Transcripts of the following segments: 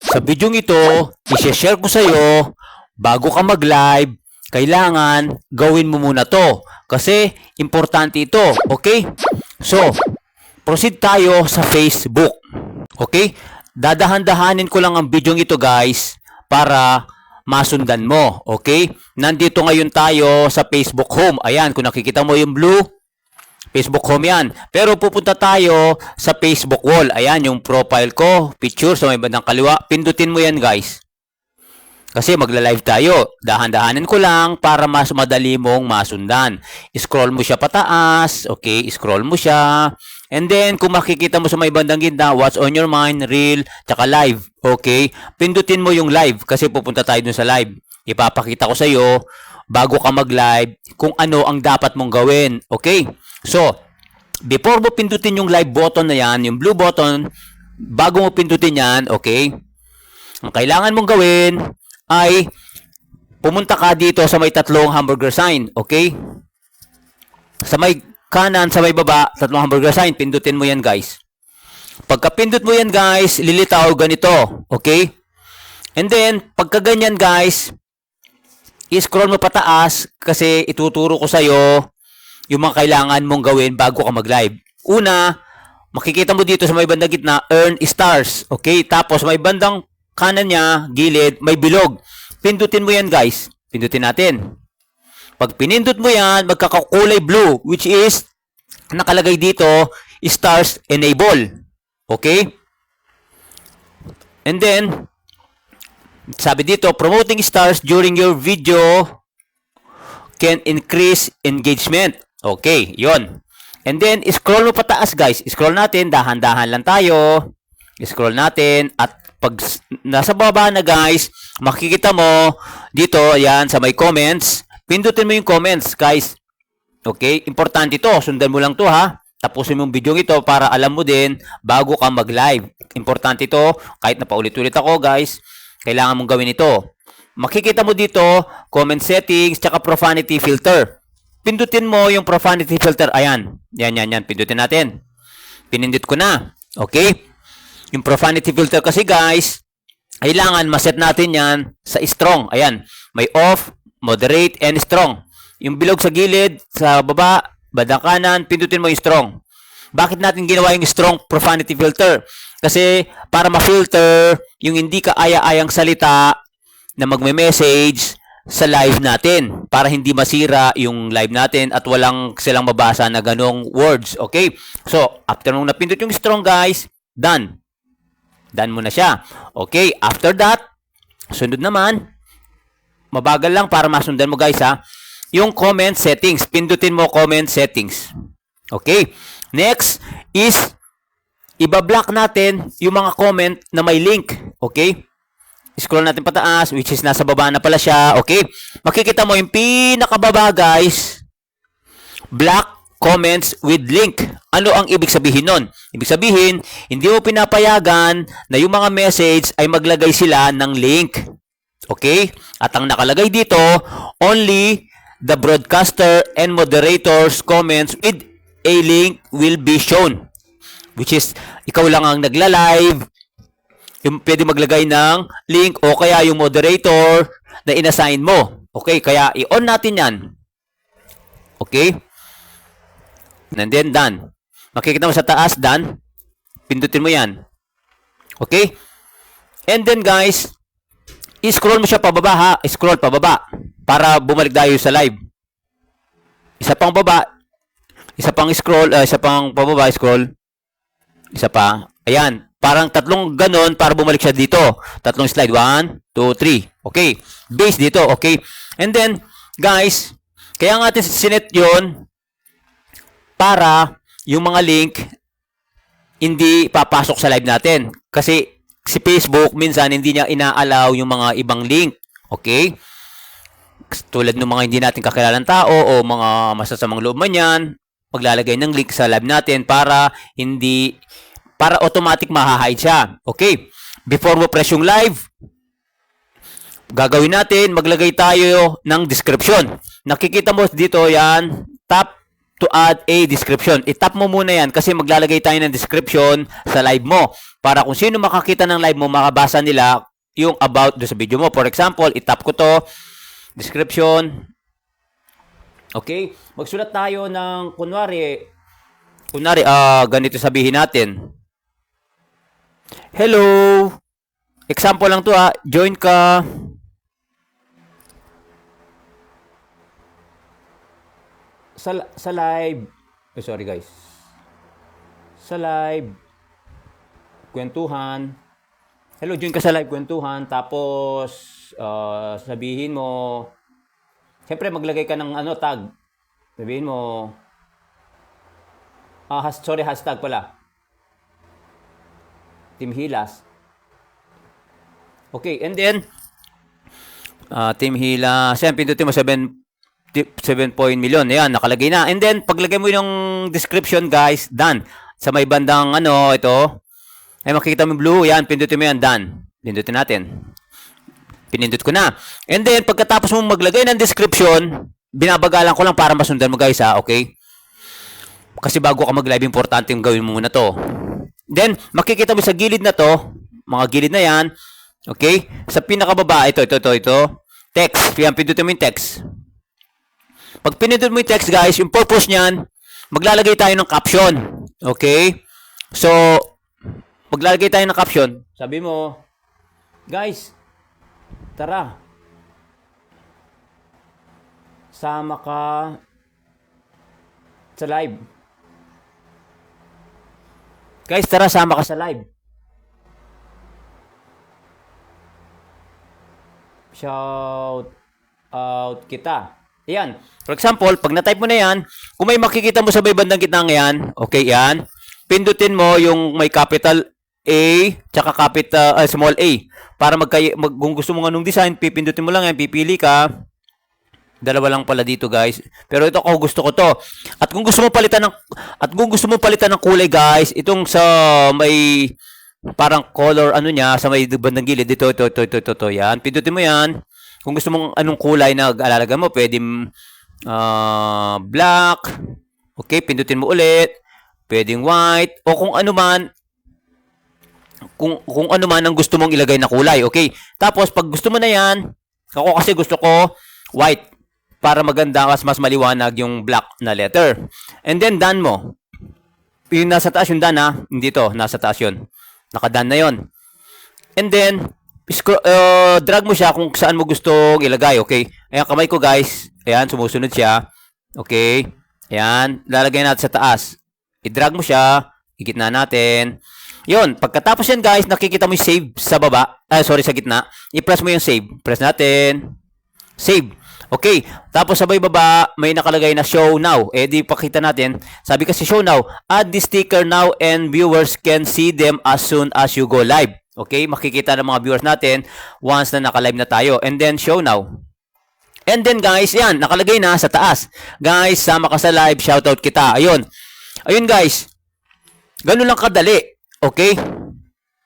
Sa video ito, i-share ko sa iyo, bago ka mag-live, kailangan gawin mo muna to. Kasi, importante ito. Okay? So, proceed tayo sa Facebook. Okay? Dadahan-dahanin ko lang ang video ito guys, para masundan mo. Okay? Nandito ngayon tayo sa Facebook Home. Ayan, kung nakikita mo yung blue, Facebook Home yan. Pero pupunta tayo sa Facebook Wall. Ayan, yung profile ko, picture sa may bandang kaliwa. Pindutin mo yan guys. Kasi magla-live tayo. Dahan-dahanin ko lang para mas madali mong masundan. Scroll mo siya pataas. Okay, scroll mo siya. And then, kung makikita mo sa may bandang gitna, what's on your mind, reel, tsaka live. Okay, pindutin mo yung live kasi pupunta tayo dun sa live. Ipapakita ko sa iyo bago ka mag-live kung ano ang dapat mong gawin. Okay? So, before mo pindutin yung live button na yan, yung blue button, bago mo pindutin yan, okay? Ang kailangan mong gawin ay pumunta ka dito sa may tatlong hamburger sign, okay? Sa may kanan, sa may baba, tatlong hamburger sign, pindutin mo yan guys. Pagka pindut mo yan guys, lilitaw ganito, okay? And then, pagka ganyan guys, i-scroll mo pataas kasi ituturo ko sa'yo yung mga kailangan mong gawin bago ka mag-live. Una, makikita mo dito sa may bandang gitna, earn stars. Okay? Tapos may bandang kanan niya, gilid, may bilog. Pindutin mo yan guys. Pindutin natin. Pag pinindot mo yan, magkakakulay blue, which is, nakalagay dito, stars enable. Okay? And then, sabi dito, promoting stars during your video can increase engagement. Okay, yon. And then, scroll mo pataas guys. Scroll natin, dahan-dahan lang tayo. Scroll natin. At pag nasa baba na guys, makikita mo dito, yan, sa may comments. Pindutin mo yung comments guys. Okay, importante ito. Sundan mo lang to ha. Tapusin mo yung video ito para alam mo din bago ka mag-live. Importante ito. Kahit na paulit-ulit ako guys, kailangan mong gawin ito. Makikita mo dito, comment settings, tsaka profanity filter. Pindutin mo yung profanity filter. Ayan. Yan. Pindutin natin. Pinindit ko na. Okay? Yung profanity filter kasi guys, kailangan maset natin yan sa strong. Ayan. May off, moderate, and strong. Yung bilog sa gilid, sa baba, bandang kanan, pindutin mo yung strong. Bakit natin ginawa yung strong profanity filter? Kasi para ma-filter yung hindi ka aya-ayang salita na magme-message sa live natin para hindi masira yung live natin at walang silang mabasa na ganong words. Okay? So, after nung napindot yung strong guys, done. Done mo na siya. Okay? After that, sunod naman, mabagal lang para masundan mo guys ha, yung comment settings. Pindutin mo comment settings. Okay? Next is ibablock natin yung mga comment na may link. Okay? Scroll natin pataas, which is nasa baba na pala siya. Okay? Makikita mo yung pinakababa, guys. Block comments with link. Ano ang ibig sabihin nun? Ibig sabihin, hindi mo pinapayagan na yung mga message ay maglagay sila ng link. Okay? At ang nakalagay dito, only the broadcaster and moderators comments with a link will be shown. Which is, ikaw lang ang nagla-live, yung pwede maglagay ng link o kaya yung moderator na inassign mo. Okay, kaya i-on natin yan. Okay? And then, done. Makikita mo sa taas, done. Pindutin mo yan. Okay? And then, guys, i-scroll mo siya pababa ha. Scroll pababa para bumalik tayo sa live. Isa pang baba. Isa pang scroll. Isa pang pababa, scroll. Isa pa. Ayan. Parang tatlong ganon para bumalik siya dito. Tatlong slide. 1, 2, 3. Okay. Base dito. Okay. And then, guys, kaya nga natin sinet yun para yung mga link hindi papasok sa live natin. Kasi si Facebook, minsan hindi niya ina-allow yung mga ibang link. Okay? Tulad ng mga hindi natin kakilalang tao o mga masasamang loob man yan, maglalagay ng link sa live natin para automatic mahahide siya. Okay. Before mo press yung live, gagawin natin, maglagay tayo ng description. Nakikita mo dito yan, tap to add a description. I-tap mo muna yan kasi maglalagay tayo ng description sa live mo. para kung sino makakita ng live mo, makabasa nila yung about do sa video mo. For example, itap ko to, description. Okay? Magsulat tayo ng kunwari, ganito sabihin natin. Hello. Example lang to join ka. Sa live. Sorry guys. Sa live kwentuhan. Hello, join ka sa live kwentuhan. Tapos sabihin mo, siyempre maglagay ka ng tag. Sabihin mo, hashtag pala. Team Hilas. Okay, and then Team Hilas. Ayan, pindutin mo 7 million. Ayan, nakalagay na. And then, paglagay mo yung description, guys, done. Sa may bandang, ito. Ay, makikita mo yung blue. Ayan, pindutin mo yan, done. Pindutin natin. Pinindot ko na. And then, pagkatapos mo maglagay ng description, binabagalan ko lang para masundan mo, guys, okay? Kasi bago ka mag-live, importante yung gawin mo muna to. Then, makikita mo sa gilid na to, mga gilid na yan, okay? Sa pinakababa, ito. Text. Yan, pindutin mo yung text. Pag pinindot mo yung text, guys, yung purpose niyan, maglalagay tayo ng caption. Okay? So, maglalagay tayo ng caption. Sabi mo, guys, tara. Sama ka sa live. Guys, tara, sama ka sa live. Shout out kita. Ayan. For example, pag na-type mo na yan, kung may makikita mo sa may bandang gitna yan, okay, yan, pindutin mo yung may capital A, tsaka small a. Para kung gusto mo anong design, pipindutin mo lang yan, pipili ka. Dalawa lang pala dito, guys. Pero ito ako gusto ko to. At kung gusto mo palitan ng kulay, guys, itong sa may parang color niya sa may bandang gilid dito, ito, yan. Pindutin mo yan. Kung gusto mong anong kulay na alalagan mo, pwedeng black. Okay, pindutin mo ulit. Pwedeng white o kung ano man ang gusto mong ilagay na kulay. Okay? Tapos pag gusto mo na 'yan, ako kasi gusto ko white para maganda mas maliwanag yung black na letter. And then done mo. Yung nasa taas yung done hindi to, nasa taas yun. Naka-done na yon. And then drag mo siya kung saan mo gustong ilagay, okay? Ayan, kamay ko, guys. Ayan, sumusunod siya. Okay? Ayan, lalagay natin sa taas. I-drag mo siya. Igitna natin. Yun, pagkatapos yan, guys, nakikita mo yung save sa baba. Sa gitna. I-press mo yung save. Press natin. Save. Okay. Tapos sabay baba, may nakalagay na show now. Di pakita natin. Sabi kasi show now. Add the sticker now and viewers can see them as soon as you go live. Okay, makikita ng mga viewers natin once na naka-live na tayo. And then, show now. And then, guys, yan, nakalagay na sa taas. Guys, sama ka sa live, shoutout kita. Ayun. Ayun, guys. Ganun lang kadali. Okay?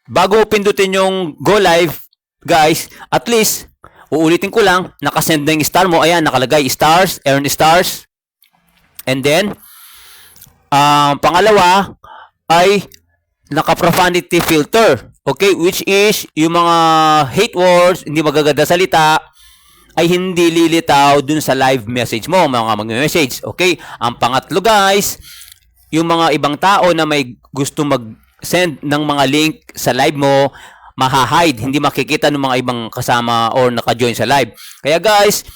Bago pindutin yung go live, guys, at least, uulitin ko lang, nakasend na yung star mo. Ayan, nakalagay stars, earn stars. And then, pangalawa, ay naka-profanity filter. Okay, which is yung mga hate words, hindi magaganda salita, ay hindi lilitaw dun sa live message mo, mga mag-message. Okay, ang pangatlo, guys, yung mga ibang tao na may gusto mag-send ng mga link sa live mo, maha-hide, hindi makikita ng mga ibang kasama or naka-join sa live. Kaya, guys,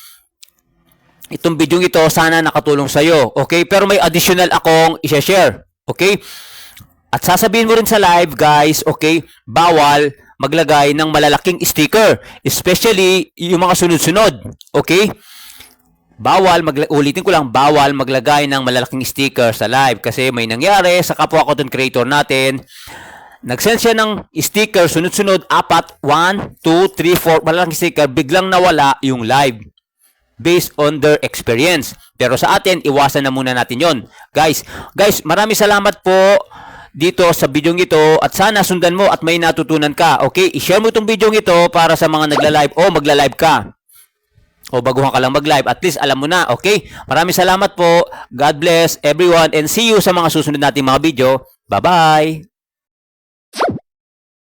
itong video ito, sana nakatulong sa'yo. Okay, pero may additional akong i-share. Okay, at sasabihin mo rin sa live, guys, okay, bawal maglagay ng malalaking sticker. Especially yung mga sunod-sunod. Okay? Ulitin ko lang, bawal maglagay ng malalaking sticker sa live. Kasi may nangyari sa kapwa content creator natin. Nag-send siya ng sticker, sunod-sunod, 4, 1, 2, 3, 4, malalaking sticker, biglang nawala yung live. Based on their experience. Pero sa atin, iwasan na muna natin yon. Guys, maraming salamat po dito sa video ito at sana sundan mo at may natutunan ka. Okay? I-share mo itong video ito para sa mga nagla-live o magla-live ka. O baguhan ka lang mag-live. At least alam mo na. Okay? Maraming salamat po. God bless everyone and see you sa mga susunod nating mga video. Bye-bye!